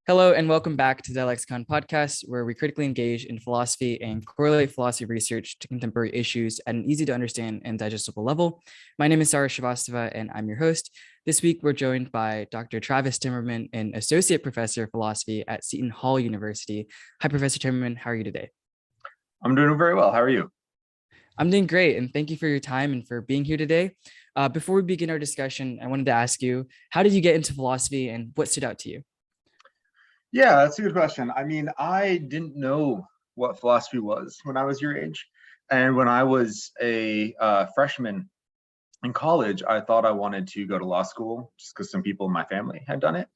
Hello and welcome back to the Dialexicon podcast, where we critically engage in philosophy and correlate philosophy research to contemporary issues at an easy to understand and digestible level. My name is Saurish and I'm your host. This week, we're joined by Dr. Travis Timmerman, an associate professor of philosophy at Seton Hall University. Hi, Professor Timmerman. How are you today? I'm doing very well. How are you? I'm doing great, and thank you for your time and for being here today. Before we begin our discussion, I wanted to ask you, how did you get into philosophy and what stood out to you? Yeah, that's a good question. I didn't know what philosophy was when I was your age. And when I was a freshman in college, I thought I wanted to go to law school just because some people in my family had done it.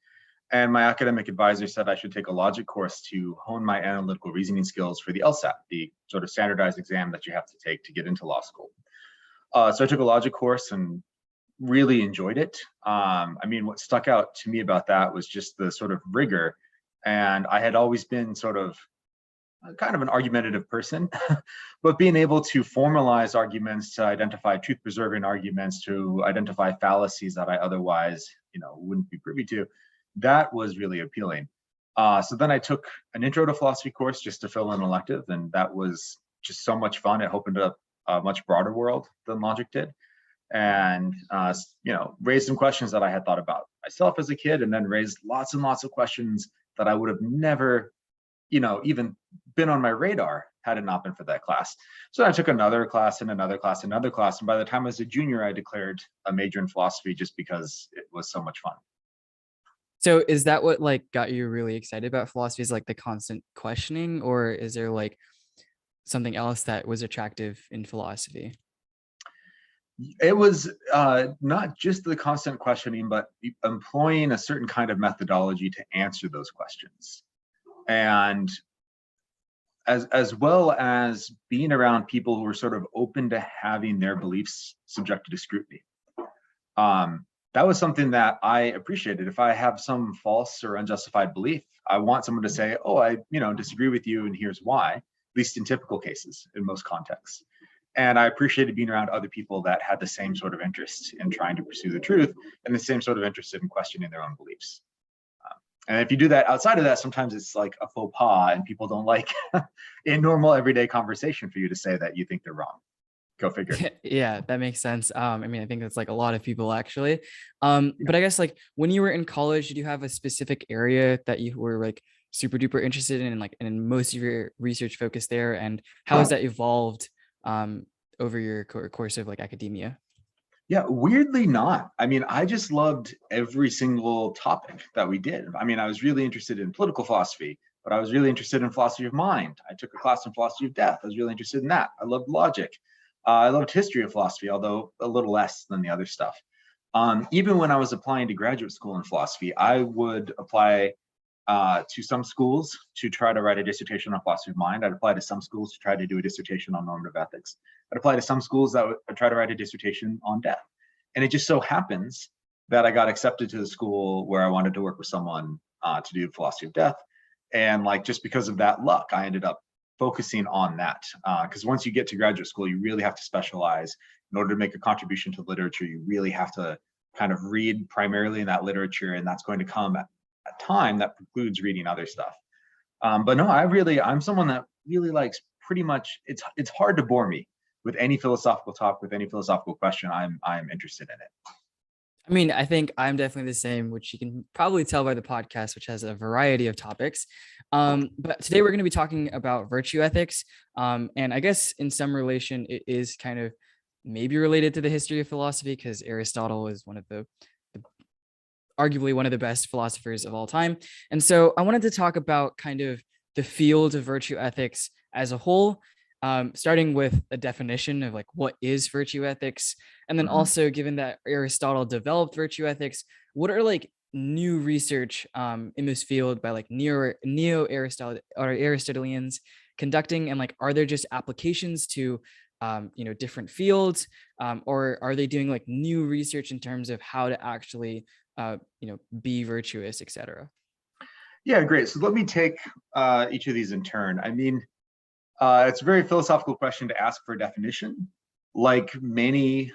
And my academic advisor said I should take a logic course to hone my analytical reasoning skills for the LSAT, the sort of standardized exam that you have to take to get into law school. So I took a logic course and really enjoyed it. What stuck out to me about that was just the sort of rigor. And I had always been sort of kind of an argumentative person, but being able to formalize arguments, to identify truth-preserving arguments, to identify fallacies that I otherwise, wouldn't be privy to, that was really appealing. So then I took an intro to philosophy course just to fill in an elective, and that was just so much fun. It opened up a much broader world than logic did, and raised some questions that I had thought about myself as a kid, and then raised lots and lots of questions that I would have never, even been on my radar had it not been for that class. So I took another class and another class, and another class. And by the time I was a junior, I declared a major in philosophy just because it was so much fun. So is that what got you really excited about philosophy, is the constant questioning, or is there something else that was attractive in philosophy? It was not just the constant questioning, but employing a certain kind of methodology to answer those questions. And as well as being around people who are sort of open to having their beliefs subjected to scrutiny. That was something that I appreciated. If I have some false or unjustified belief, I want someone to say, oh, I disagree with you, and here's why, at least in typical cases, in most contexts. And I appreciated being around other people that had the same sort of interest in trying to pursue the truth and the same sort of interest in questioning their own beliefs. And if you do that outside of that, sometimes it's like a faux pas, and people don't like in normal everyday conversation for you to say that you think they're wrong. Go figure. Yeah, that makes sense. I think that's a lot of people actually. But I guess when you were in college, did you have a specific area that you were super duper interested in, and most of your research focus there? And how has that evolved over your course of academia? Yeah, weirdly not. I just loved every single topic that we did. I was really interested in political philosophy, but I was really interested in philosophy of mind. I took a class in philosophy of death. I was really interested in that. I loved logic. I loved history of philosophy, although a little less than the other stuff. Even when I was applying to graduate school in philosophy, I would apply to some schools to try to write a dissertation on philosophy of mind. I'd apply to some schools to try to do a dissertation on normative ethics. I'd apply to some schools that would try to write a dissertation on death. And it just so happens that I got accepted to the school where I wanted to work with someone to do philosophy of death. And just because of that luck, I ended up focusing on that. Because once you get to graduate school, you really have to specialize. In order to make a contribution to literature, you really have to kind of read primarily in that literature, and that's going to come at a time that precludes reading other stuff. But no, I'm someone that really likes pretty much, it's hard to bore me with any philosophical talk, with any philosophical question. I'm interested in it. I think I'm definitely the same, which you can probably tell by the podcast, which has a variety of topics. But today we're going to be talking about virtue ethics. And I guess in some relation, it is kind of maybe related to the history of philosophy, because Aristotle is arguably one of the best philosophers of all time. And so I wanted to talk about kind of the field of virtue ethics as a whole, starting with a definition of what is virtue ethics. And then also, given that Aristotle developed virtue ethics, what are new research in this field by neo-Aristotle or Aristotelians conducting, and are there just applications to different fields, or are they doing new research in terms of how to actually be virtuous, etc.? Yeah, great. So let me take each of these in turn. It's a very philosophical question to ask for a definition. Like many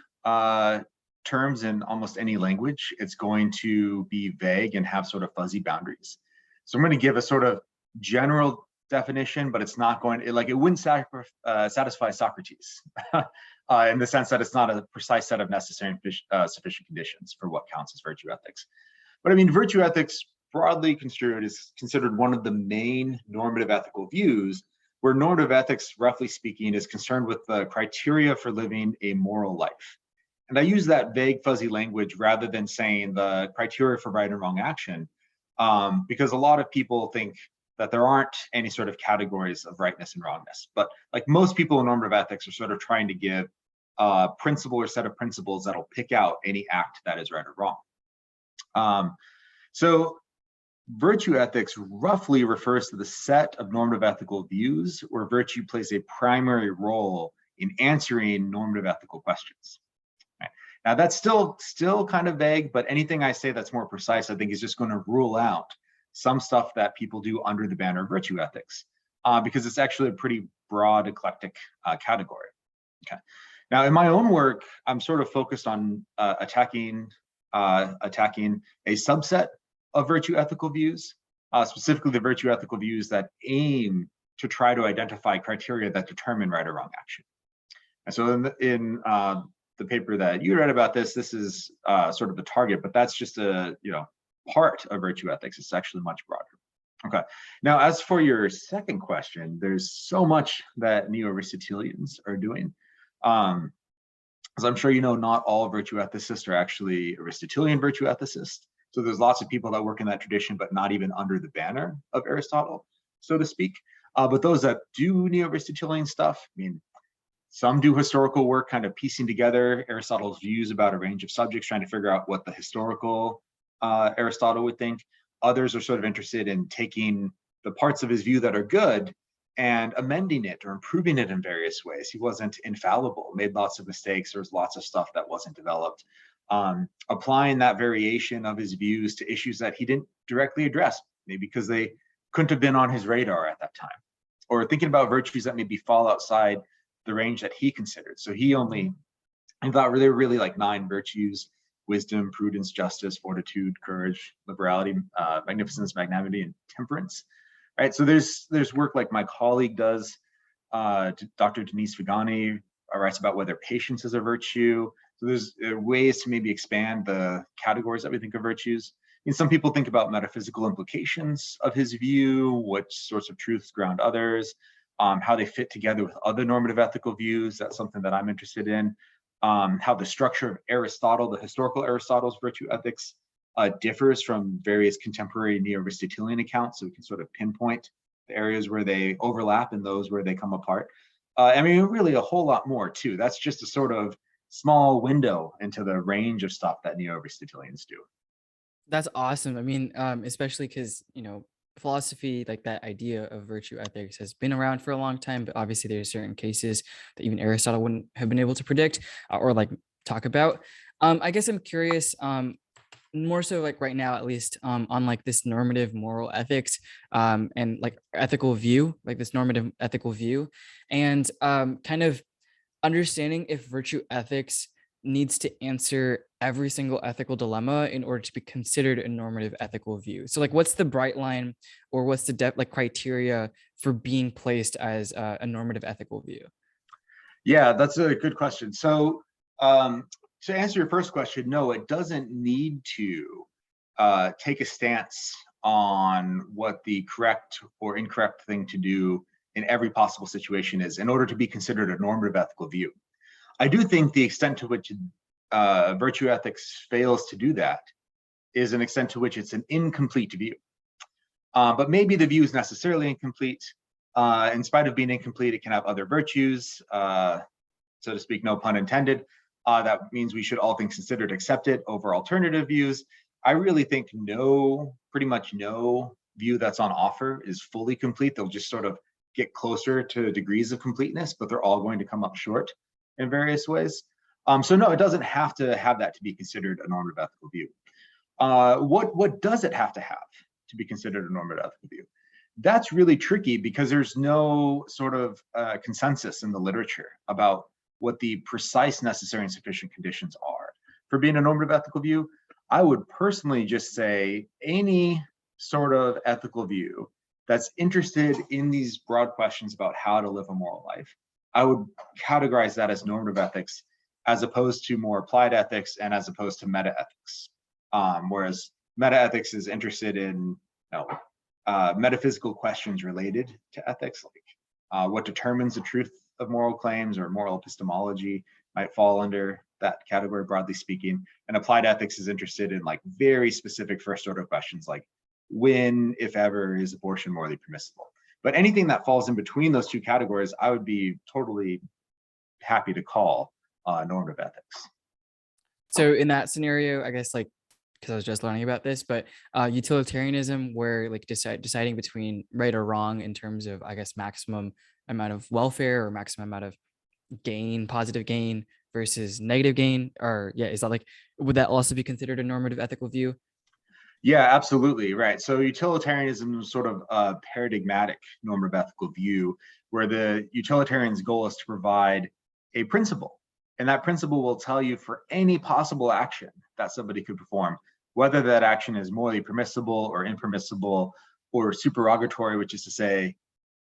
terms in almost any language, it's going to be vague and have sort of fuzzy boundaries. So I'm going to give a sort of general definition, but it's not going to, like, it wouldn't satisfy Socrates in the sense that it's not a precise set of necessary and sufficient conditions for what counts as virtue ethics. But I mean, virtue ethics, broadly construed, is considered one of the main normative ethical views, where normative ethics, roughly speaking, is concerned with the criteria for living a moral life. And I use that vague, fuzzy language rather than saying the criteria for right and wrong action, because a lot of people think that there aren't any sort of categories of rightness and wrongness. But like most people in normative ethics are sort of trying to give a principle or set of principles that'll pick out any act that is right or wrong. So virtue ethics roughly refers to the set of normative ethical views where virtue plays a primary role in answering normative ethical questions. Right. Now that's still kind of vague, but anything I say that's more precise, I think, is just going to rule out some stuff that people do under the banner of virtue ethics, because it's actually a pretty broad, eclectic category. Okay. Now, in my own work, I'm sort of focused on attacking a subset of virtue ethical views, specifically the virtue ethical views that aim to try to identify criteria that determine right or wrong action. And so in the paper that you read about this is sort of the target, but that's just a part of virtue ethics. It's actually much broader. Okay. Now, as for your second question, there's so much that neo-Aristotelians are doing. As I'm sure you know, not all virtue ethicists are actually Aristotelian virtue ethicists. So there's lots of people that work in that tradition, but not even under the banner of Aristotle, so to speak. But those that do neo-Aristotelian stuff, I mean, some do historical work, kind of piecing together Aristotle's views about a range of subjects, trying to figure out what the historical Aristotle would think. Others are sort of interested in taking the parts of his view that are good and amending it or improving it in various ways. He wasn't infallible, made lots of mistakes. There was lots of stuff that wasn't developed. Applying that variation of his views to issues that he didn't directly address, maybe because they couldn't have been on his radar at that time, or thinking about virtues that maybe fall outside the range that he considered. So he thought there were really like 9 virtues: wisdom, prudence, justice, fortitude, courage, liberality, magnificence, magnanimity, and temperance. Right. So there's work like my colleague does, Dr. Denise Vigani writes about whether patience is a virtue. So there's ways to maybe expand the categories that we think of virtues. And some people think about metaphysical implications of his view, what sorts of truths ground others, how they fit together with other normative ethical views. That's something that I'm interested in. How the structure of Aristotle, the historical Aristotle's virtue ethics, differs from various contemporary neo-Aristotelian accounts, so we can sort of pinpoint the areas where they overlap and those where they come apart. I mean, really a whole lot more too. That's just a sort of small window into the range of stuff that neo-Aristotelians do. That's awesome. I mean, especially because, philosophy, like that idea of virtue ethics, has been around for a long time, but obviously there's certain cases that even Aristotle wouldn't have been able to predict or like talk about. I guess I'm curious, more so like right now, at least, on like this normative moral ethics, and like ethical view, like this normative ethical view, and kind of understanding if virtue ethics needs to answer every single ethical dilemma in order to be considered a normative ethical view. So like, what's the bright line, or what's the criteria for being placed as a normative ethical view? Yeah, that's a good question. So to answer your first question, no, it doesn't need to take a stance on what the correct or incorrect thing to do in every possible situation is in order to be considered a normative ethical view. I do think the extent to which virtue ethics fails to do that is an extent to which it's an incomplete view. But maybe the view is necessarily incomplete. In spite of being incomplete, it can have other virtues, so to speak, no pun intended. That means we should, all things considered, accept it over alternative views. I really think pretty much no view that's on offer is fully complete. They'll just sort of get closer to degrees of completeness, but they're all going to come up short in various ways. So no, it doesn't have to have that to be considered a normative ethical view. What does it have to be considered a normative ethical view? That's really tricky because there's no sort of consensus in the literature about what the precise necessary and sufficient conditions are for being a normative ethical view. I would personally just say any sort of ethical view that's interested in these broad questions about how to live a moral life, I would categorize that as normative ethics, as opposed to more applied ethics and as opposed to meta ethics. Whereas meta ethics is interested in metaphysical questions related to ethics, like what determines the truth of moral claims, or moral epistemology might fall under that category, broadly speaking. And applied ethics is interested in like very specific first order questions, like when, if ever, is abortion morally permissible. But anything that falls in between those two categories, I would be totally happy to call normative ethics. So in that scenario, I guess, like, because I was just learning about this, but utilitarianism, where like deciding between right or wrong in terms of, I guess, maximum amount of welfare or maximum amount of gain, positive gain versus negative gain, or yeah, is that like, would that also be considered a normative ethical view? Yeah, absolutely. Right. So utilitarianism is sort of a paradigmatic normative ethical view where the utilitarian's goal is to provide a principle. And that principle will tell you for any possible action that somebody could perform, whether that action is morally permissible or impermissible or supererogatory, which is to say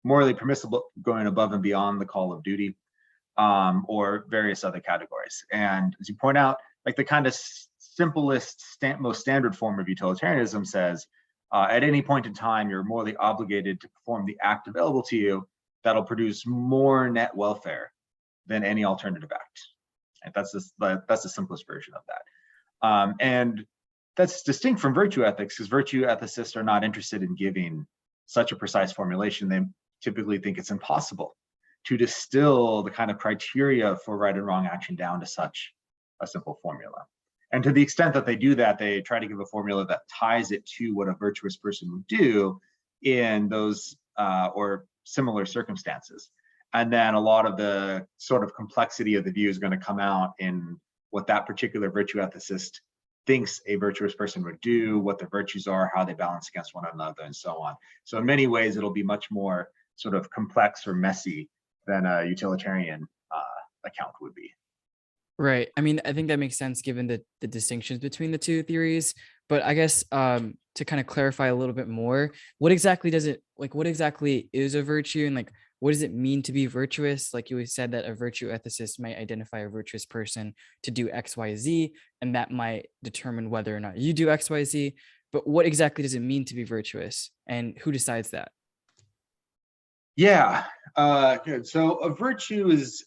morally permissible, going above and beyond the call of duty, or various other categories. And as you point out, like the kind of simplest, most standard form of utilitarianism says, at any point in time, you're morally obligated to perform the act available to you that'll produce more net welfare than any alternative act. And that's the simplest version of that. And that's distinct from virtue ethics, because virtue ethicists are not interested in giving such a precise formulation. They typically think it's impossible to distill the kind of criteria for right and wrong action down to such a simple formula. And to the extent that they do that, they try to give a formula that ties it to what a virtuous person would do in those or similar circumstances. And then a lot of the sort of complexity of the view is going to come out in what that particular virtue ethicist thinks a virtuous person would do, what the virtues are, how they balance against one another, and so on. So in many ways, it'll be much more sort of complex or messy than a utilitarian account would be. Right. I mean, I think that makes sense given the distinctions between the two theories. But I guess to kind of clarify a little bit more, what exactly does it, like, what exactly is a virtue, and like what does it mean to be virtuous? Like you said that a virtue ethicist might identify a virtuous person to do X, Y, Z, and that might determine whether or not you do X, Y, Z. But what exactly does it mean to be virtuous, and who decides that? Yeah, good. So a virtue is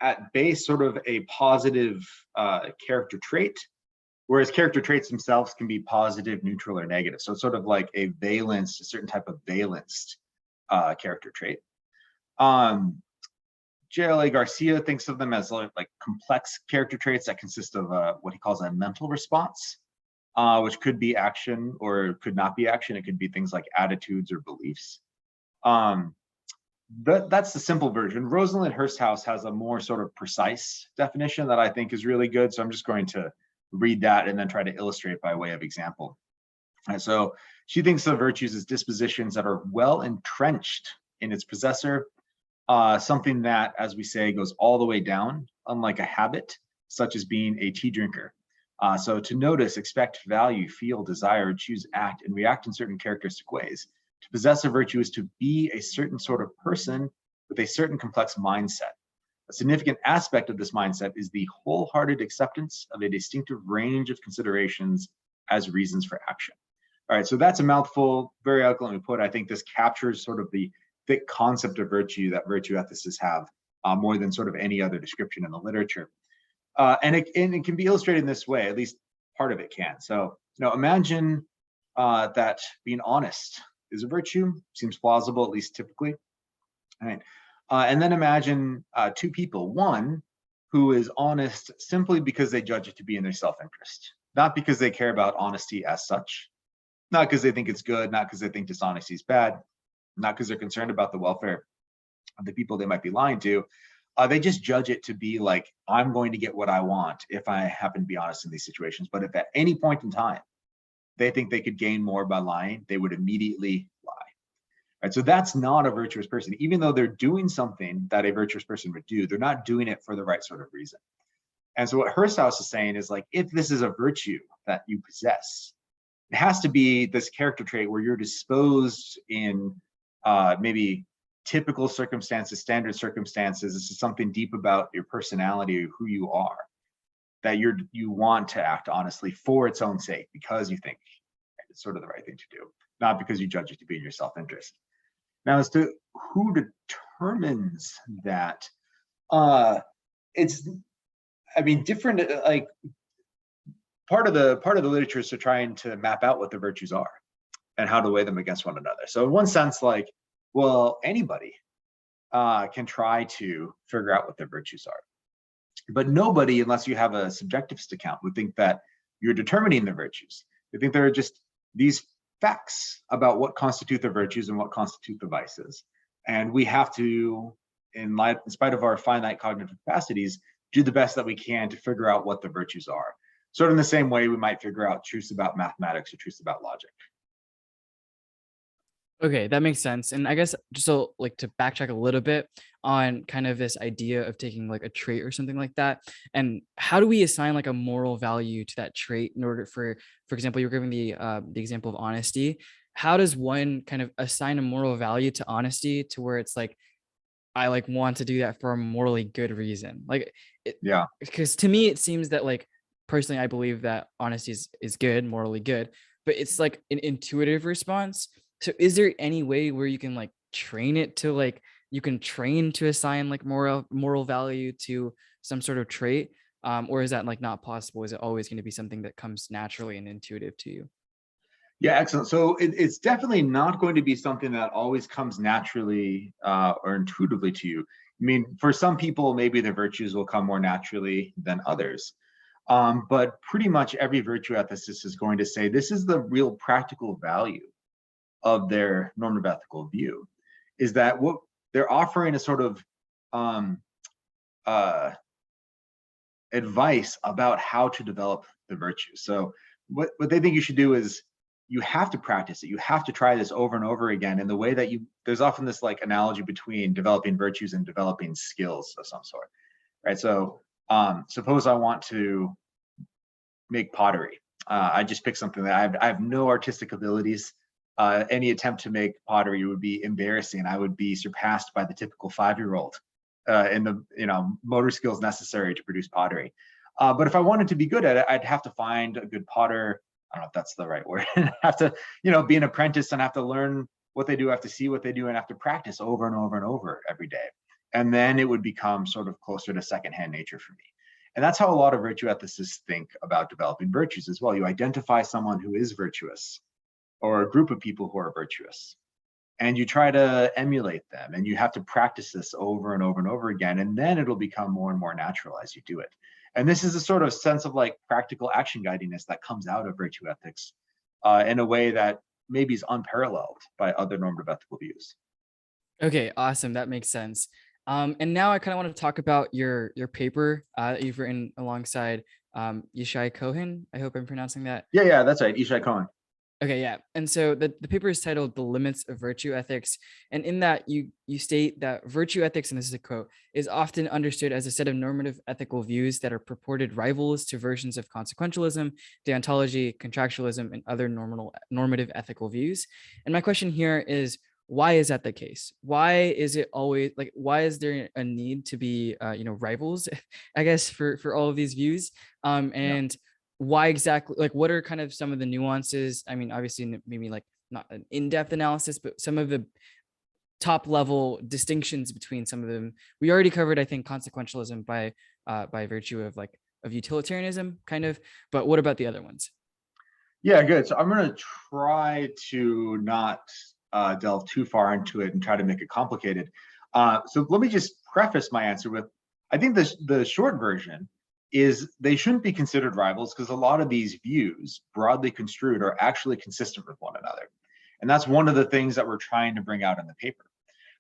at base sort of a positive character trait, whereas character traits themselves can be positive, neutral, or negative. So it's sort of like a valenced, a certain type of valenced character trait. J.L.A. Garcia thinks of them as like complex character traits that consist of what he calls a mental response, which could be action or could not be action. It could be things like attitudes or beliefs. That's the simple version. Rosalind Hursthouse has a more sort of precise definition that I think is really good. So I'm just going to read that and then try to illustrate by way of example. And so she thinks of virtues as dispositions that are well entrenched in its possessor, something that, as we say, goes all the way down, unlike a habit, such as being a tea drinker. So to notice, expect, value, feel, desire, choose, act, and react in certain characteristic ways. To possess a virtue is to be a certain sort of person with a certain complex mindset. A significant aspect of this mindset is the wholehearted acceptance of a distinctive range of considerations as reasons for action. All right, so that's a mouthful, very eloquently put. I think this captures sort of the thick concept of virtue that virtue ethicists have more than sort of any other description in the literature. And it can be illustrated in this way, at least part of it can. So, imagine that being honest is a virtue, seems plausible, at least typically. All right. And then imagine two people, one who is honest simply because they judge it to be in their self-interest, not because they care about honesty as such, not because they think it's good, not because they think dishonesty is bad, not because they're concerned about the welfare of the people they might be lying to. They just judge it to be like, I'm going to get what I want if I happen to be honest in these situations. But if at any point in time they think they could gain more by lying, they would immediately lie. Right? So that's not a virtuous person. Even though they're doing something that a virtuous person would do, they're not doing it for the right sort of reason. And so what Hursthouse is saying is like, if this is a virtue that you possess, it has to be this character trait where you're disposed in maybe typical circumstances, standard circumstances. This is something deep about your personality, who you are, that you want to act honestly for its own sake, because you think it's sort of the right thing to do, not because you judge it to be in your self-interest. Now, as to who determines that, it's, I mean, different, like part of the literature is to trying to map out what the virtues are and how to weigh them against one another. So in one sense, like, well, anybody can try to figure out what their virtues are, but nobody, unless you have a subjectivist account, would think that you're determining the virtues. They think there are just these facts about what constitute the virtues and what constitute the vices. And we have to, in spite of our finite cognitive capacities, do the best that we can to figure out what the virtues are. Sort of in the same way we might figure out truths about mathematics or truths about logic. Okay, that makes sense. And I guess just so like to backtrack a little bit on kind of this idea of taking like a trait or something like that. And how do we assign like a moral value to that trait in order for example, you're giving the example of honesty. How does one kind of assign a moral value to honesty to where it's like, I like want to do that for a morally good reason? Like, Yeah. because to me, it seems that like personally, I believe that honesty is good, morally good, but it's like an intuitive response. So is there any way where you can like train it to like you can train to assign like moral value to some sort of trait? Or is that like not possible? Is it always going to be something that comes naturally and intuitive to you? Yeah, excellent. So it's definitely not going to be something that always comes naturally or intuitively to you. I mean, for some people, maybe the virtues will come more naturally than others. But pretty much every virtue ethicist is going to say this is the real practical value of their normative ethical view, is that what they're offering a sort of uh, advice about how to develop the virtues. So what they think you should do is you have to practice it. You have to try this over and over again. And the way that there's often this like analogy between developing virtues and developing skills of some sort, right? So suppose I want to make pottery. I just picked something that I have no artistic abilities. Any attempt to make pottery would be embarrassing. I would be surpassed by the typical 5-year-old in the motor skills necessary to produce pottery. But if I wanted to be good at it, I'd have to find a good potter. I don't know if that's the right word. Have to be an apprentice and have to learn what they do, have to see what they do, and have to practice over and over and over every day. And then it would become sort of closer to secondhand nature for me. And that's how a lot of virtue ethicists think about developing virtues as well. You identify someone who is virtuous or a group of people who are virtuous, and you try to emulate them, and you have to practice this over and over and over again, and then it'll become more and more natural as you do it. And this is a sort of sense of like practical action guidiness that comes out of virtue ethics in a way that maybe is unparalleled by other normative ethical views. Okay, awesome. That makes sense. And now I kind of want to talk about your paper that you've written alongside Yishai Cohen. I hope I'm pronouncing that. Yeah, that's right. Yishai Cohen. Okay, yeah. And so the paper is titled The Limits of Virtue Ethics. And in that you state that virtue ethics, and this is a quote, is often understood as a set of normative ethical views that are purported rivals to versions of consequentialism, deontology, contractualism, and other normative ethical views. And my question here is, why is that the case? Why is it always like, why is there a need to be, rivals, I guess, for all of these views? And why exactly, like, what are kind of some of the nuances? I mean, obviously maybe like not an in-depth analysis, but some of the top level distinctions between some of them. We already covered, I think, consequentialism by virtue of utilitarianism kind of, but what about the other ones? Yeah, good. So I'm going to try to not delve too far into it and try to make it complicated. So let me just preface my answer with, I think the short version is they shouldn't be considered rivals because a lot of these views, broadly construed, are actually consistent with one another. And that's one of the things that we're trying to bring out in the paper.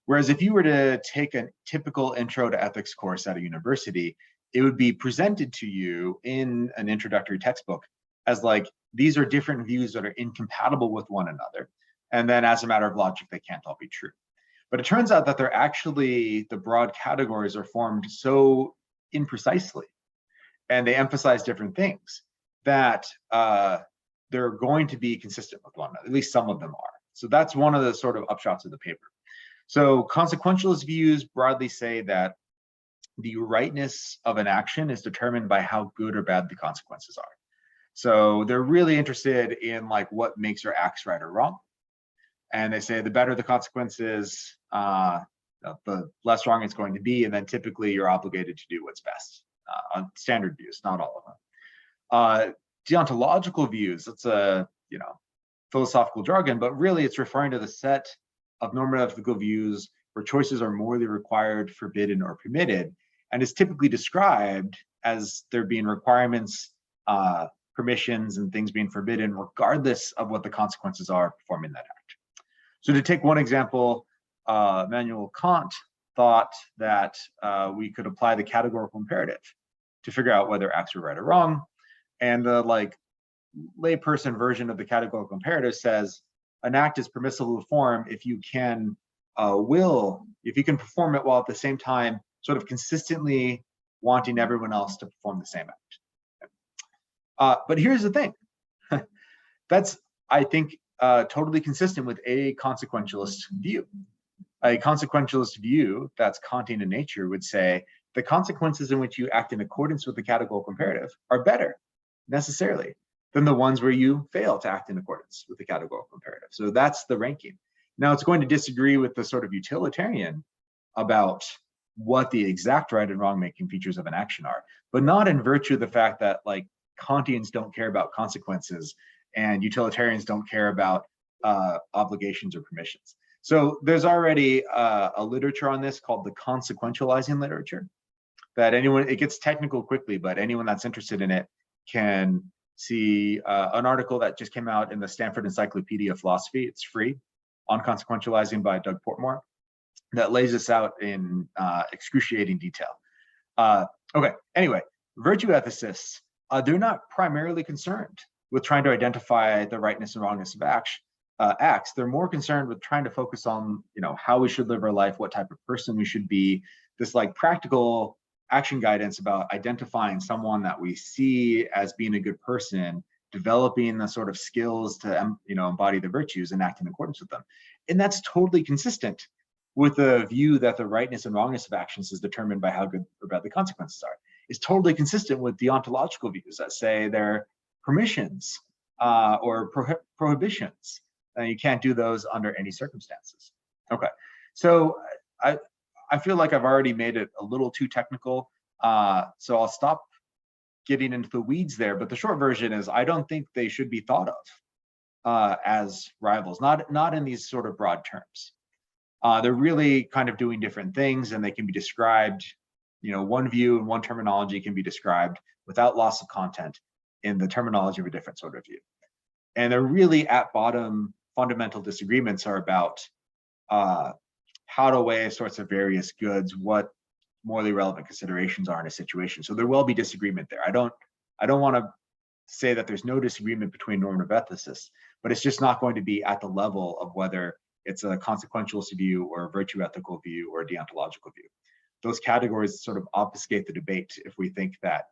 Whereas if you were to take a typical intro to ethics course at a university, it would be presented to you in an introductory textbook as like, these are different views that are incompatible with one another. And then as a matter of logic, they can't all be true. But it turns out that they're actually, the broad categories are formed so imprecisely, and they emphasize different things that they're going to be consistent with one another. At least some of them are. So that's one of the sort of upshots of the paper. So consequentialist views broadly say that the rightness of an action is determined by how good or bad the consequences are. So they're really interested in like what makes your acts right or wrong. And they say the better the consequences, the less wrong it's going to be. And then typically you're obligated to do what's best on standard views, not all of them. Deontological views, it's a philosophical jargon, but really it's referring to the set of normative ethical views where choices are morally required, forbidden, or permitted, and is typically described as there being requirements, permissions, and things being forbidden, regardless of what the consequences are of performing that act. So to take one example, Immanuel Kant thought that we could apply the categorical imperative to figure out whether acts are right or wrong. And the layperson version of the categorical imperative says an act is permissible to perform if you can if you can perform it while at the same time sort of consistently wanting everyone else to perform the same act. But here's the thing. That's, I think, totally consistent with a consequentialist view. A consequentialist view that's Kantian in nature would say the consequences in which you act in accordance with the categorical imperative are better, necessarily, than the ones where you fail to act in accordance with the categorical imperative. So that's the ranking. Now, it's going to disagree with the sort of utilitarian about what the exact right and wrong making features of an action are, but not in virtue of the fact that Kantians don't care about consequences and utilitarians don't care about obligations or permissions. So there's already a literature on this called the consequentializing literature that it gets technical quickly, but anyone that's interested in it can see an article that just came out in the Stanford Encyclopedia of Philosophy. It's free, on consequentializing by Doug Portmore, that lays this out in excruciating detail. Okay, anyway, virtue ethicists, they're not primarily concerned with trying to identify the rightness and wrongness of acts. They're more concerned with trying to focus on how we should live our life, what type of person we should be, this practical action guidance about identifying someone that we see as being a good person, developing the sort of skills to embody the virtues and act in accordance with them. And that's totally consistent with the view that the rightness and wrongness of actions is determined by how good or bad the consequences are. It's totally consistent with deontological views that say they're permissions or prohibitions. You can't do those under any circumstances. Okay, so I feel like I've already made it a little too technical, so I'll stop getting into the weeds there. But the short version is I don't think they should be thought of as rivals, not in these sort of broad terms. They're really kind of doing different things, and they can be described, one view and one terminology can be described without loss of content in the terminology of a different sort of view. And they're really at bottom fundamental disagreements are about how to weigh sorts of various goods, what morally relevant considerations are in a situation. So there will be disagreement there. I don't want to say that there's no disagreement between normative ethicists, but it's just not going to be at the level of whether it's a consequentialist view or a virtue ethical view or a deontological view. Those categories sort of obfuscate the debate if we think that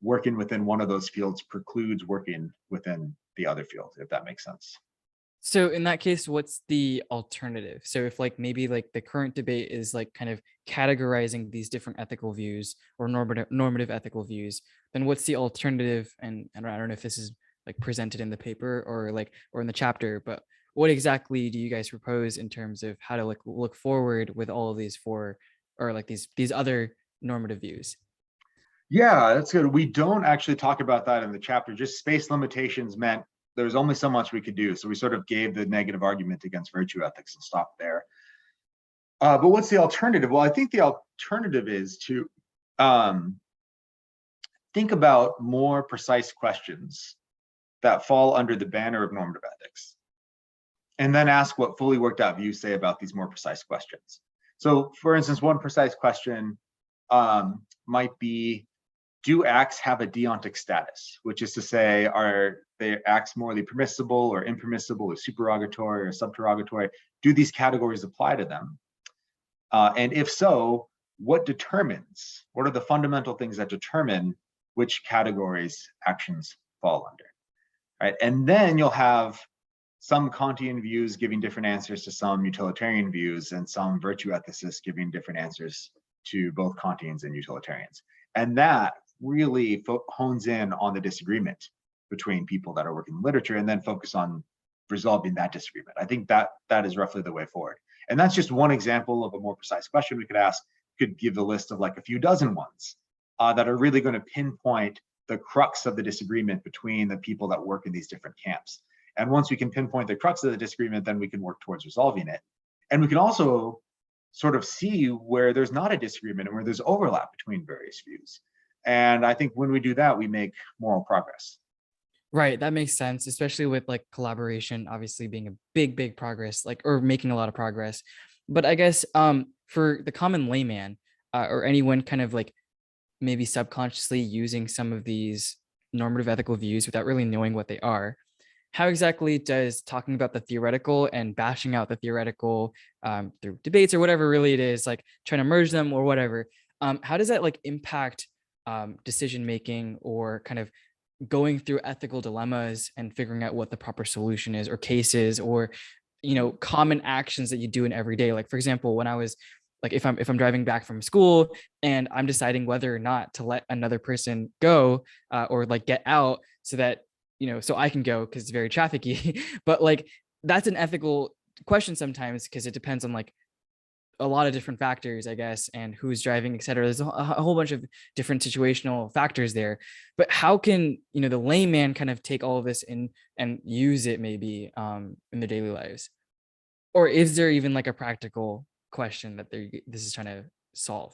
working within one of those fields precludes working within the other field, if that makes sense. So in that case, what's the alternative? So if maybe the current debate is kind of categorizing these different ethical views or normative ethical views, then what's the alternative? And I don't know if this is presented in the paper or in the chapter, but what exactly do you guys propose in terms of how to look forward with all of these four or these other normative views? Yeah, that's good. We don't actually talk about that in the chapter. Just space limitations meant there's only so much we could do. So we sort of gave the negative argument against virtue ethics and stopped there. But what's the alternative? Well, I think the alternative is to think about more precise questions that fall under the banner of normative ethics, and then ask what fully worked out views say about these more precise questions. So for instance, one precise question might be, do acts have a deontic status? Which is to say, are their acts morally permissible or impermissible or supererogatory or subterrogatory? Do these categories apply to them? And if so, what are the fundamental things that determine which categories actions fall under? right? And then you'll have some Kantian views giving different answers to some utilitarian views, and some virtue ethicists giving different answers to both Kantians and utilitarians. And that really hones in on the disagreement between people that are working in literature, and then focus on resolving that disagreement. I think that is roughly the way forward. And that's just one example of a more precise question we could ask. Could give a list of like a few dozen ones that are really going to pinpoint the crux of the disagreement between the people that work in these different camps. And once we can pinpoint the crux of the disagreement, then we can work towards resolving it. And we can also sort of see where there's not a disagreement and where there's overlap between various views. And I think when we do that, we make moral progress. Right, that makes sense, especially with like collaboration obviously being a big progress, like, or making a lot of progress. But I guess for the common layman, or anyone kind of like maybe subconsciously using some of these normative ethical views without really knowing what they are, how exactly does talking about the theoretical and bashing out the theoretical through debates or whatever really it is, like trying to merge them or whatever, how does that like impact decision making, or kind of going through ethical dilemmas and figuring out what the proper solution is, or cases, or common actions that you do in every day? Like, for example, when I was like, if I'm driving back from school and I'm deciding whether or not to let another person go, or like get out so that so I can go because it's very trafficky. But like, that's an ethical question sometimes, because it depends on like a lot of different factors, I guess, and who's driving, et cetera. There's a whole bunch of different situational factors there. But how can the layman kind of take all of this in and use it maybe in their daily lives? Or is there even like a practical question that this is trying to solve?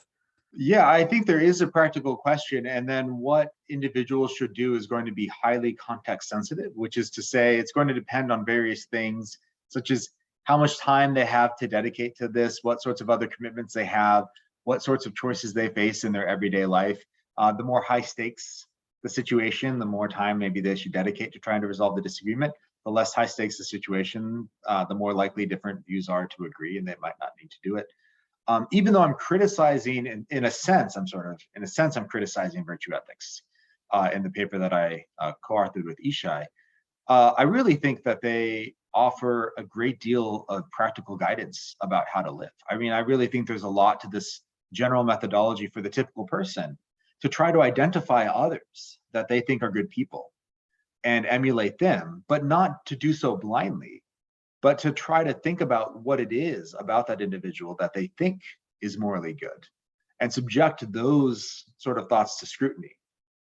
Yeah, I think there is a practical question. And then what individuals should do is going to be highly context sensitive, which is to say it's going to depend on various things, such as how much time they have to dedicate to this, what sorts of other commitments they have, what sorts of choices they face in their everyday life. The more high stakes the situation, the more time maybe they should dedicate to trying to resolve the disagreement. The less high stakes the situation, the more likely different views are to agree, and they might not need to do it. Even though I'm criticizing, in a sense, I'm criticizing virtue ethics in the paper that I co-authored with Ishai. I really think that they offer a great deal of practical guidance about how to live. I mean, I really think there's a lot to this general methodology for the typical person to try to identify others that they think are good people and emulate them, but not to do so blindly, but to try to think about what it is about that individual that they think is morally good, and subject those sort of thoughts to scrutiny,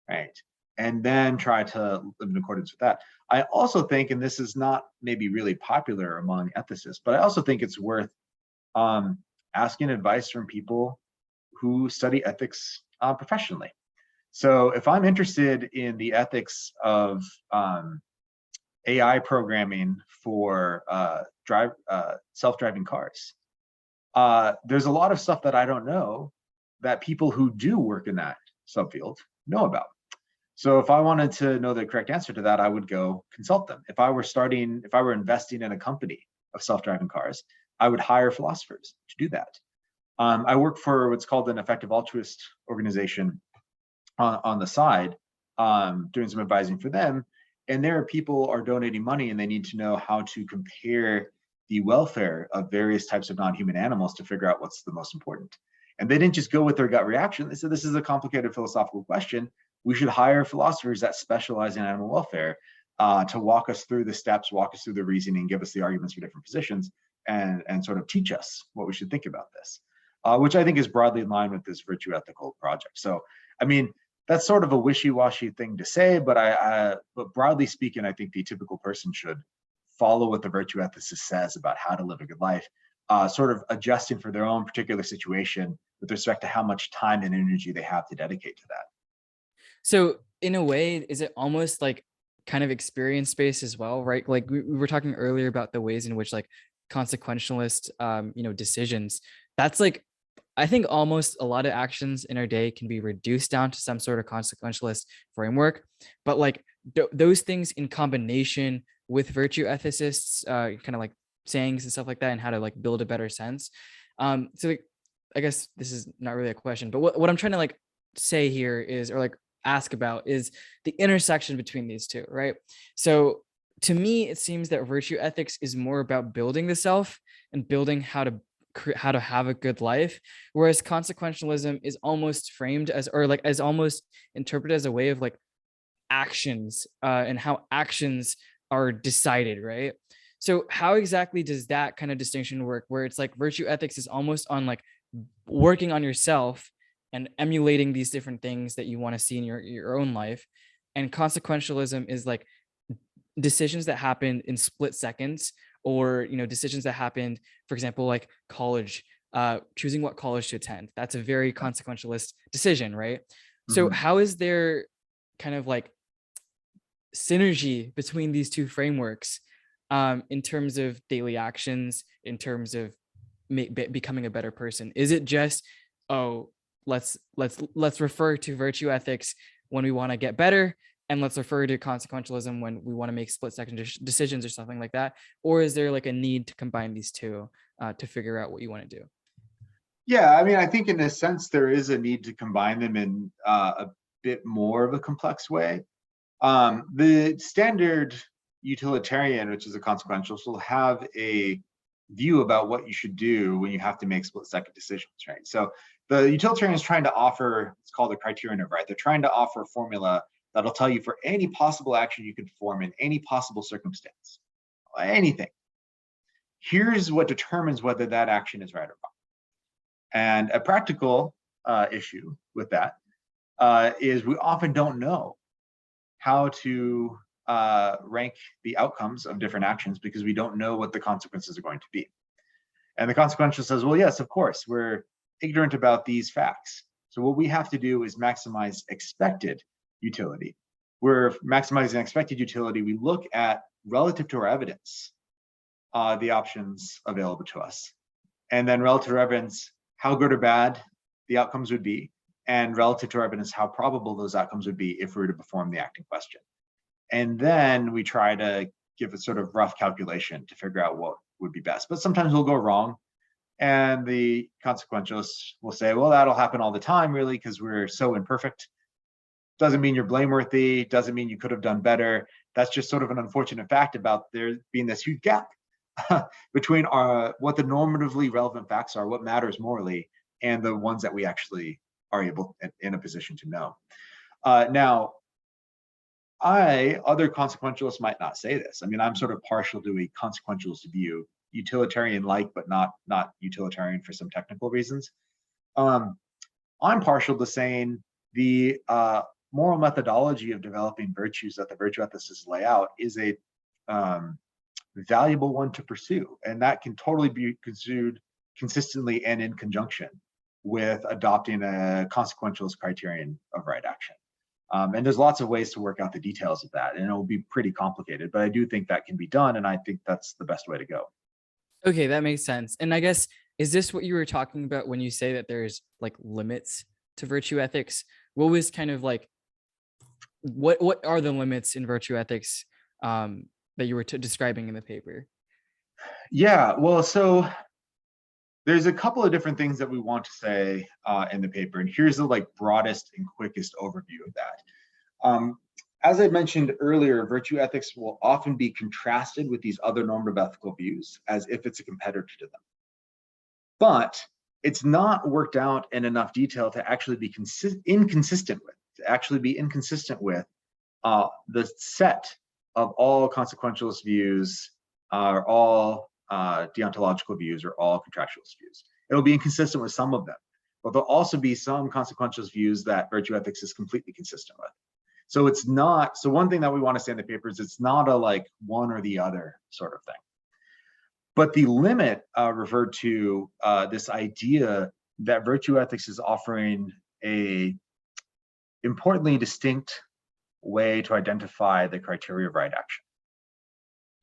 right? And then try to live in accordance with that. I also think, and this is not maybe really popular among ethicists, but I also think it's worth asking advice from people who study ethics professionally. So if I'm interested in the ethics of AI programming for self-driving cars, there's a lot of stuff that I don't know that people who do work in that subfield know about. So if I wanted to know the correct answer to that, I would go consult them. If I were investing in a company of self-driving cars, I would hire philosophers to do that. I work for what's called an effective altruist organization on the side, doing some advising for them. And there are people are donating money, and they need to know how to compare the welfare of various types of non-human animals to figure out what's the most important. And they didn't just go with their gut reaction. They said, this is a complicated philosophical question. We should hire philosophers that specialize in animal welfare to walk us through the steps, walk us through the reasoning, give us the arguments for different positions, and sort of teach us what we should think about this, which I think is broadly in line with this virtue ethical project. So, I mean, that's sort of a wishy-washy thing to say, but but broadly speaking, I think the typical person should follow what the virtue ethicist says about how to live a good life, sort of adjusting for their own particular situation with respect to how much time and energy they have to dedicate to that. So in a way, is it almost like kind of experience based as well, right? Like we were talking earlier about the ways in which like consequentialist, decisions, that's like, I think almost a lot of actions in our day can be reduced down to some sort of consequentialist framework. But like those things in combination with virtue ethicists, kind of like sayings and stuff like that, and how to like build a better sense. So like, I guess this is not really a question, but what I'm trying to like say here is, or like ask about is the intersection between these two, right? So to me, it seems that virtue ethics is more about building the self and building how to have a good life, whereas consequentialism is almost framed as, or like as almost interpreted as a way of like actions, and how actions are decided, right? So how exactly does that kind of distinction work, where it's like virtue ethics is almost on like working on yourself and emulating these different things that you want to see in your own life, and consequentialism is like decisions that happen in split seconds, or decisions that happened, for example, like college, choosing what college to attend, that's a very consequentialist decision, right? So Mhm. how is there kind of like synergy between these two frameworks, in terms of daily actions, in terms of becoming a better person? Is it just, oh, let's refer to virtue ethics when we want to get better, and let's refer to consequentialism when we want to make split second decisions or something like that? Or is there like a need to combine these two, to figure out what you want to do? Yeah, I mean, I think in a sense there is a need to combine them in a bit more of a complex way. The standard utilitarian, which is a consequentialist, will have a view about what you should do when you have to make split-second decisions, right? So the utilitarian is trying to offer, it's called a criterion of right. They're trying to offer a formula that'll tell you for any possible action you could perform in any possible circumstance, anything. Here's what determines whether that action is right or wrong. And a practical issue with that is we often don't know how to rank the outcomes of different actions because we don't know what the consequences are going to be. And the consequential says, well, yes, of course, we're ignorant about these facts. So what we have to do is maximize expected utility. We're maximizing expected utility. We look at, relative to our evidence, the options available to us. And then relative to our evidence, how good or bad the outcomes would be, and relative to our evidence, how probable those outcomes would be if we were to perform the act in question. And then we try to give a sort of rough calculation to figure out what would be best. But sometimes we'll go wrong. And the consequentialists will say, well, that'll happen all the time, really, because we're so imperfect. Doesn't mean you're blameworthy, doesn't mean you could have done better. That's just sort of an unfortunate fact about there being this huge gap between what the normatively relevant facts are, what matters morally, and the ones that we actually are able in a position to know. Now, other consequentialists might not say this. I mean, I'm sort of partial to a consequentialist view, utilitarian-like, but not utilitarian for some technical reasons. I'm partial to saying the moral methodology of developing virtues that the virtue ethicists lay out is a valuable one to pursue, and that can totally be pursued consistently and in conjunction with adopting a consequentialist criterion of right action. And there's lots of ways to work out the details of that, and it will be pretty complicated, but I do think that can be done, and I think that's the best way to go. Okay, that makes sense. And I guess, is this what you were talking about when you say that there's like limits to virtue ethics? What was kind of like, what are the limits in virtue ethics, that you were describing in the paper? Yeah, well, so there's a couple of different things that we want to say in the paper, and here's the like broadest and quickest overview of that. As I mentioned earlier, virtue ethics will often be contrasted with these other normative ethical views as if it's a competitor to them. But it's not worked out in enough detail to actually be inconsistent with the set of all consequentialist views, or all deontological views, or all contractualist views. It'll be inconsistent with some of them, but there'll also be some consequentialist views that virtue ethics is completely consistent with. So it's not, so one thing that we want to say in the paper is it's not a like one or the other sort of thing. But the limit referred to this idea that virtue ethics is offering a importantly distinct way to identify the criteria of right action.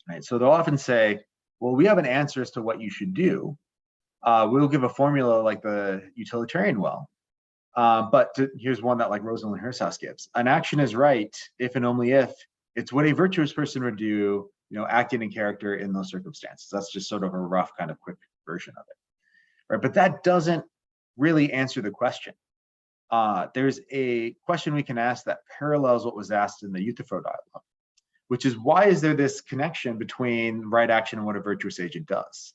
Right? So they'll often say, well, we have an answer as to what you should do. We'll give a formula like the utilitarian will. Here's one that like Rosalind Hirschhaus gives. An action is right if and only if it's what a virtuous person would do, acting in character in those circumstances. That's just sort of a rough kind of quick version of it. Right? But that doesn't really answer the question. there's a question we can ask that parallels what was asked in the Euthyphro dialogue, which is, why is there this connection between right action and what a virtuous agent does?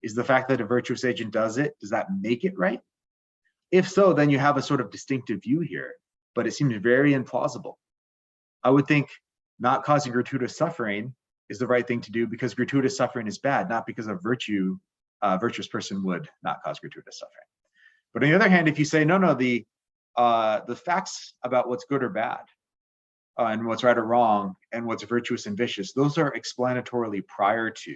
Is the fact that a virtuous agent does it, does that make it right? If so, then you have a sort of distinctive view here, but it seems very implausible. I would think not causing gratuitous suffering is the right thing to do because gratuitous suffering is bad, not because a virtuous person would not cause gratuitous suffering. But on the other hand, if you say, no, the facts about what's good or bad and what's right or wrong and what's virtuous and vicious, those are explanatorily prior to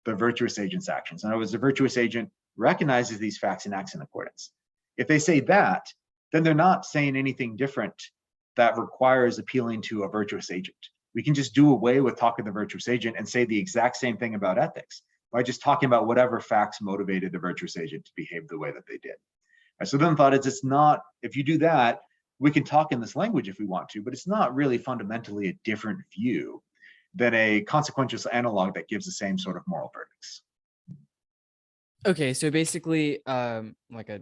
the virtuous agent's actions. In other words, the virtuous agent recognizes these facts and acts in accordance. If they say that, then they're not saying anything different that requires appealing to a virtuous agent. We can just do away with talking to the virtuous agent and say the exact same thing about ethics by just talking about whatever facts motivated the virtuous agent to behave the way that they did. And so then thought it's not, if you do that, we can talk in this language if we want to, but it's not really fundamentally a different view than a consequentialist analog that gives the same sort of moral verdicts. Okay, so basically, like a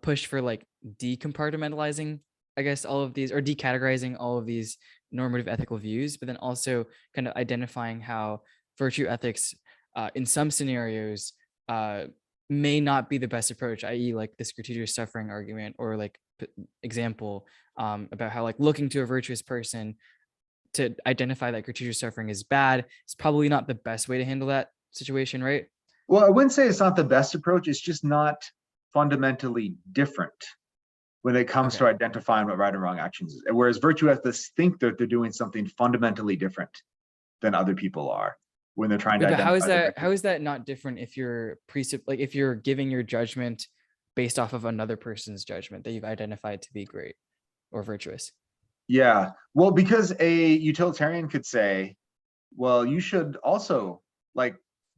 push for like decompartmentalizing, I guess, all of these, or decategorizing all of these normative ethical views, but then also kind of identifying how virtue ethics in some scenarios may not be the best approach, i.e. like this gratuitous suffering argument, or like example about how like looking to a virtuous person to identify that gratuitous suffering is bad is probably not the best way to handle that situation, right? Well, I wouldn't say it's not the best approach. It's just not fundamentally different when it comes to identifying what right and wrong actions is. Whereas virtue ethicists think that they're doing something fundamentally different than other people are when they're trying to identify. How is that not different if you're if you're giving your judgment based off of another person's judgment that you've identified to be great or virtuous? Yeah, well, because a utilitarian could say, well, you should also, like,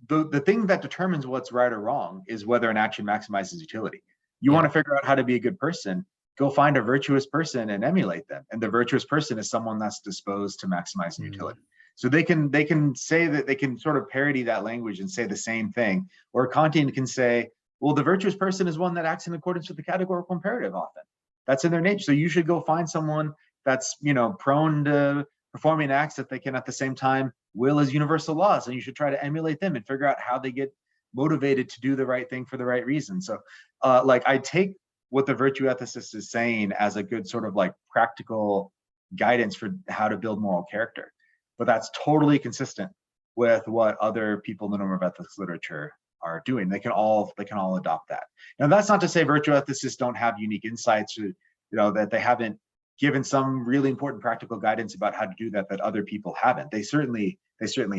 the thing that determines what's right or wrong is whether an action maximizes utility. You want to figure out how to be a good person, go find a virtuous person and emulate them. And the virtuous person is someone that's disposed to maximizing utility. So they can say that, they can sort of parody that language and say the same thing. Or a Kantian can say, well, the virtuous person is one that acts in accordance with the categorical imperative often. That's in their nature. So you should go find someone that's, prone to performing acts that they can at the same time will as universal laws, and you should try to emulate them and figure out how they get motivated to do the right thing for the right reason. So like, I take what the virtue ethicist is saying as a good sort of like practical guidance for how to build moral character, but that's totally consistent with what other people in the normative ethics literature are doing. They can all adopt that. Now, that's not to say virtue ethicists don't have unique insights, or that they haven't given some really important practical guidance about how to do that other people haven't. They certainly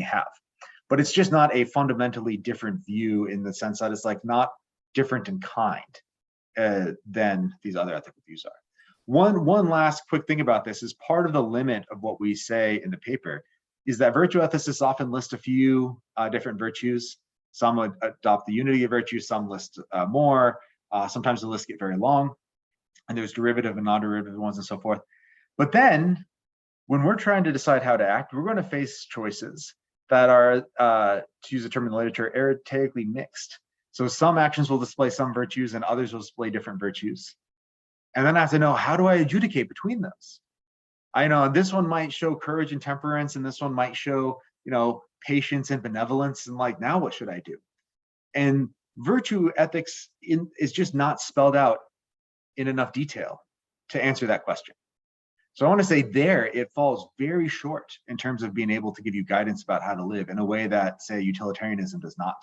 have, but it's just not a fundamentally different view in the sense that it's like not different in kind than these other ethical views are. One last quick thing about this is part of the limit of what we say in the paper is that virtue ethicists often list a few different virtues. Some would adopt the unity of virtues, some list more. Sometimes the lists get very long, and there's derivative and non-derivative ones and so forth. But then when we're trying to decide how to act, we're going to face choices that are, to use a term in the literature, arithmetically mixed. So some actions will display some virtues and others will display different virtues. And then I have to know, how do I adjudicate between those? I know this one might show courage and temperance, and this one might show, patience and benevolence. And like, now what should I do? And virtue ethics is just not spelled out in enough detail to answer that question. So I want to say there, it falls very short in terms of being able to give you guidance about how to live in a way that, say, utilitarianism does not.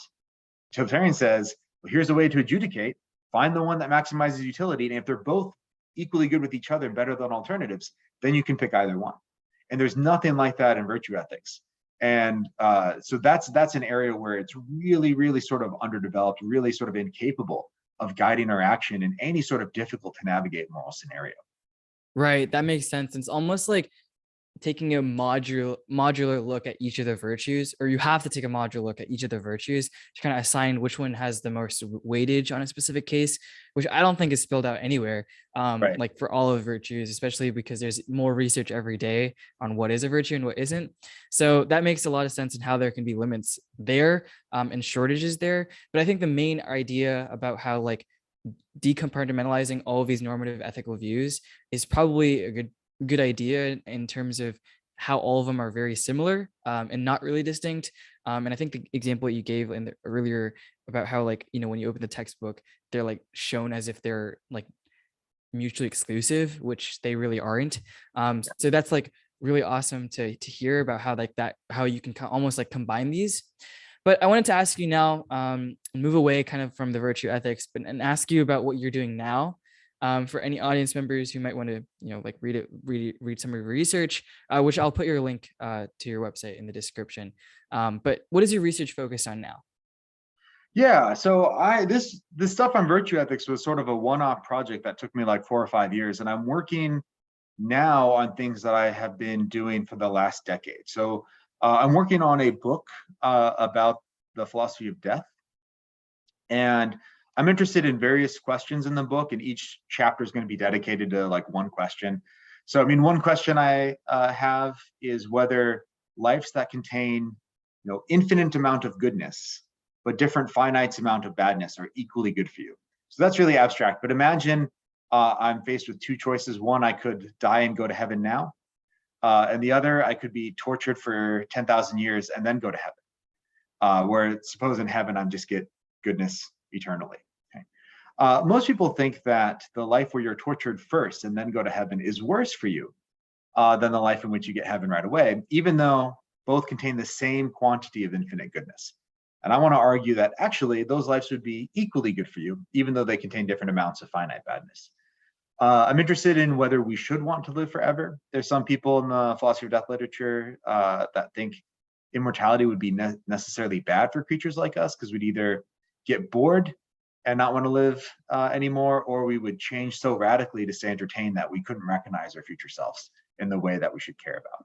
Utilitarian says, well, here's a way to adjudicate, find the one that maximizes utility, and if they're both equally good with each other and better than alternatives, then you can pick either one. And there's nothing like that in virtue ethics. And so that's an area where it's really, really sort of underdeveloped, really sort of incapable of guiding our action in any sort of difficult to navigate moral scenario. Right, that makes sense. It's almost like taking a modular look at each of the virtues, or you have to take a modular look at each of the virtues to kind of assign which one has the most weightage on a specific case, which I don't think is spelled out anywhere. Right. Like for all of virtues, especially because there's more research every day on what is a virtue and what isn't. So that makes a lot of sense in how there can be limits there and shortages there. But I think the main idea about how like decompartmentalizing all of these normative ethical views is probably a good idea in terms of how all of them are very similar, and not really distinct. And I think the example you gave in the earlier about how, like, when you open the textbook, they're like shown as if they're like mutually exclusive, which they really aren't. So that's like really awesome to hear about how like that, how you can almost like combine these. But I wanted to ask you now, move away kind of from the virtue ethics, but and ask you about what you're doing now. For any audience members who might want to, like read some of your research, which I'll put your link to your website in the description. But what is your research focus on now? Yeah, so this stuff on virtue ethics was sort of a one-off project that took me like 4 or 5 years, and I'm working now on things that I have been doing for the last decade. So I'm working on a book about the philosophy of death, and I'm interested in various questions in the book, and each chapter is going to be dedicated to like one question. So I mean, one question I have is whether lives that contain infinite amount of goodness but different finite amount of badness are equally good for you. So that's really abstract, but imagine I'm faced with two choices. One, I could die and go to heaven now, and the other, I could be tortured for 10,000 years and then go to heaven, where suppose in heaven I just get goodness eternally. Okay. Most people think that the life where you're tortured first and then go to heaven is worse for you than the life in which you get heaven right away, even though both contain the same quantity of infinite goodness. And I want to argue that actually those lives would be equally good for you, even though they contain different amounts of finite badness. I'm interested in whether we should want to live forever. There's some people in the philosophy of death literature that think immortality would be necessarily bad for creatures like us, because we'd either get bored and not want to live anymore, or we would change so radically to stay entertained that we couldn't recognize our future selves in the way that we should care about.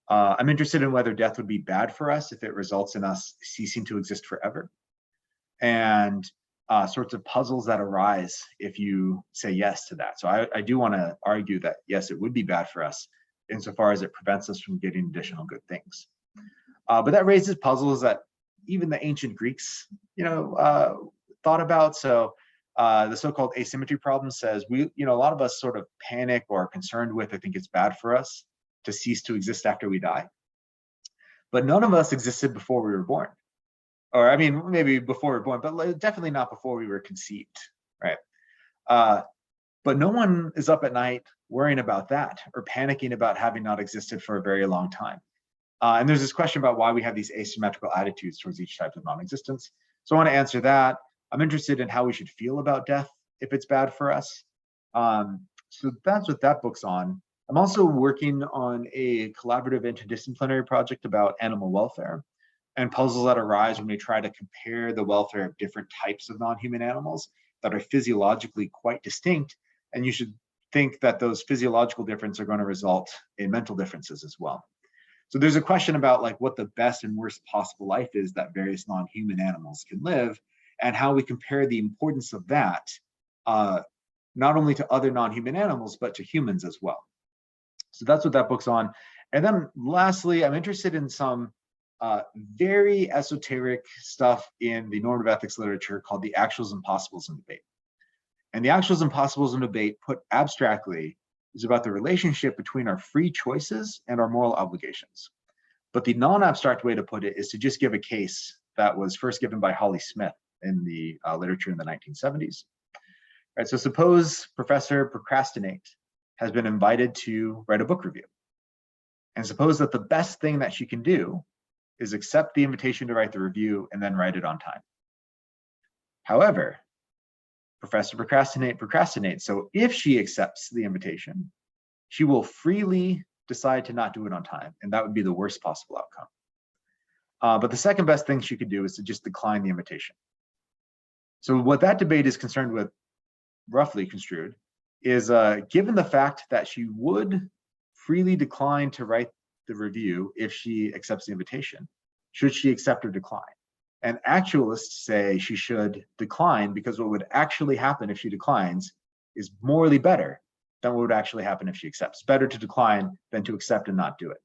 I'm interested in whether death would be bad for us if it results in us ceasing to exist forever, and sorts of puzzles that arise if you say yes to that. So I do want to argue that yes, it would be bad for us insofar as it prevents us from getting additional good things. But that raises puzzles that even the ancient Greeks, thought about. So the so-called asymmetry problem says a lot of us sort of panic or are concerned with, I think it's bad for us to cease to exist after we die. But none of us existed before we were born. Or I mean, maybe before we were born, but definitely not before we were conceived, right? But no one is up at night worrying about that or panicking about having not existed for a very long time. And there's this question about why we have these asymmetrical attitudes towards each type of non-existence. So I want to answer that. I'm interested in how we should feel about death if it's bad for us. So that's what that book's on. I'm also working on a collaborative interdisciplinary project about animal welfare and puzzles that arise when we try to compare the welfare of different types of non-human animals that are physiologically quite distinct. And you should think that those physiological differences are going to result in mental differences as well. So there's a question about like what the best and worst possible life is that various non-human animals can live, and how we compare the importance of that, not only to other non-human animals, but to humans as well. So that's what that book's on. And then lastly, I'm interested in some very esoteric stuff in the normative ethics literature called the actuals and possibilism debate. And the actuals and possibilism debate, put abstractly, is about the relationship between our free choices and our moral obligations. But the non-abstract way to put it is to just give a case that was first given by Holly Smith in the literature in the 1970s. Right, so suppose Professor Procrastinate has been invited to write a book review. And suppose that the best thing that she can do is accept the invitation to write the review and then write it on time. However, Professor Procrastinate procrastinates. So if she accepts the invitation, she will freely decide to not do it on time. And that would be the worst possible outcome. But the second best thing she could do is to just decline the invitation. So what that debate is concerned with, roughly construed, is given the fact that she would freely decline to write the review if she accepts the invitation, should she accept or decline? And actualists say she should decline, because what would actually happen if she declines is morally better than what would actually happen if she accepts. Better to decline than to accept and not do it.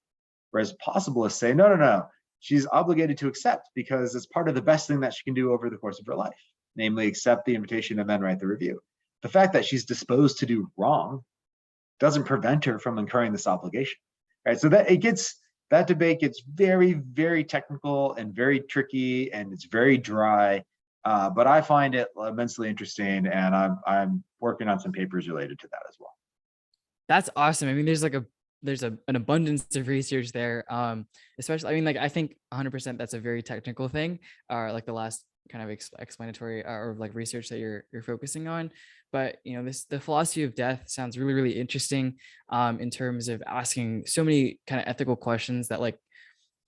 Whereas possibilists say, no, she's obligated to accept because it's part of the best thing that she can do over the course of her life. namely accept the invitation and then write the review. The fact that she's disposed to do wrong doesn't prevent her from incurring this obligation, right? So that debate gets very, very technical and very tricky, and it's very dry. But I find it immensely interesting, and I'm working on some papers related to that as well. That's awesome. I mean, there's an abundance of research there. Especially, I mean, like, I think 100% that's a very technical thing, or like the last kind of explanatory or like research that you're focusing on. But the philosophy of death sounds really, really interesting, in terms of asking so many kind of ethical questions that like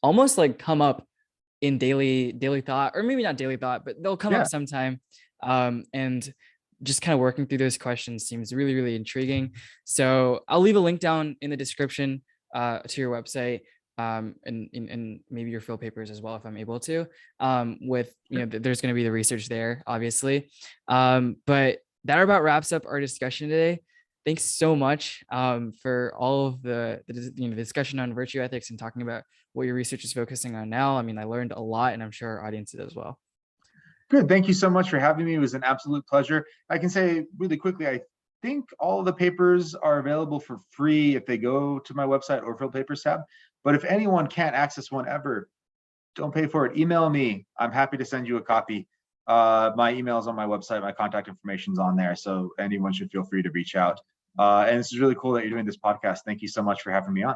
almost like come up in daily thought, or maybe not daily thought, but they'll come up Yeah. sometime. And just kind of working through those questions seems really, really intriguing. So I'll leave a link down in the description to your website, and maybe your field papers as well, if I'm able to, with, there's going to be the research there, obviously. But that about wraps up our discussion today. Thanks so much for all of the discussion on virtue ethics and talking about what your research is focusing on now. I mean, I learned a lot, and I'm sure our audience did as well. Good. Thank you so much for having me. It was an absolute pleasure. I can say really quickly, I think all of the papers are available for free if they go to my website or Field Papers tab. But if anyone can't access one ever, don't pay for it. Email me. I'm happy to send you a copy. My email is on my website. My contact information is on there. So anyone should feel free to reach out. And this is really cool that you're doing this podcast. Thank you so much for having me on.